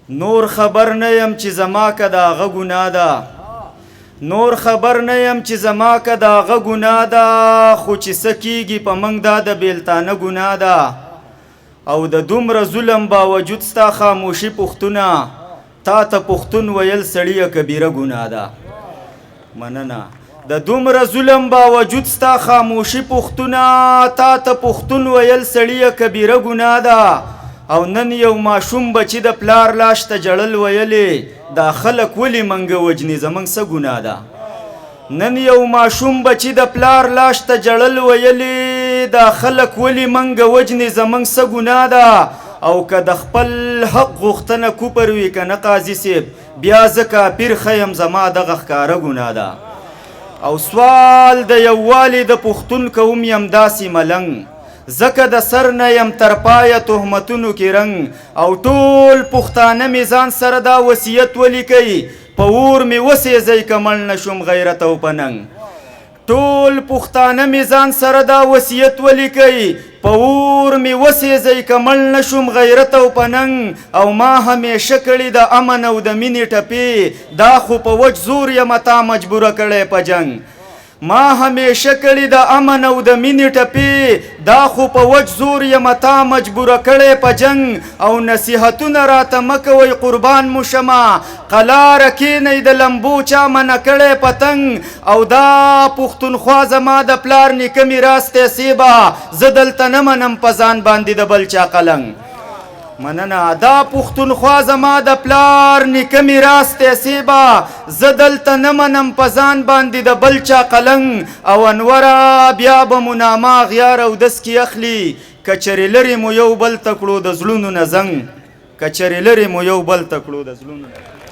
نور خبر نه یم چې زما که د هغه ګناه ده نور خبر نه یم چې زما که د هغه ګناه ده خو چې څه کېږي په موږ دا د بېلتانه ګناه ده او د دومره ظلم باوجود ستا خاموشي پښتونه تا ته پښتون ویل سړیه کبیره ګناه ده مننه د دومره ظلم باوجود ستا خاموشي پښتونه تا ته پښتون ویل سړیه کبیره ګناه ده او نن یو ماشوم بچی د پلار لاش ته جړل ویلې دا خلک ولې منګه وجني زموږ څه ګناه ده نن یو ماشوم بچی د پلار لاش ته جړل ویلې دا خلک ولې منګه وجني زموږ څه ګناه ده او که د خپل حق غوښتنه کوپر وي که نه قاضي صاحب بیا زه کافر ښیم زما دغه ښکاره ګناه ده او سوال د یووالي د پښتون کوم یم داسې ملنګ زکه د سر نه یم تر پایه تهمتونو کې رنګ او ټول پښتانه مې ځان سره دا وصیت ولیکئ په اور مې وسېځئ که مړ نه شوم غیرت او په ننګ ټول پښتانه مې ځان سره دا وصیت ولیکئ په اور مې وسېځئ که مړ نه شوم غیرت او په ننګ او ما همیشه کړي د امن او د مینې ټپې دا خو په وچ زور یم تا مجبوره کړی په جنګ ما همیشه کړي د امن او د مینې ټپې دا خو په وچ زور یم تا مجبوره کړی په جنګ او نصیحتونه راته مه کوئ قربان مو شمه قلاره کښېنئ د لمبو چا منع کړی پتنګ او دا پښتونخوا زما د پلار نیکه میراث دی سیبه زه دلته نه منم په ځان باندې د بل چا قلنګ مننه دا پښتونخوا زما د پلار نیکه میراث دی سیبه زه دلته نه منم په ځان باندې د بل چا قلنګ او انوره بیا به مو نامه غیار او دس کې اخلي که چرې لرې مو یو بل ته کړو د زړونو نه زنګ که چرې لرې مو یو بل ته کړو د زړونو نه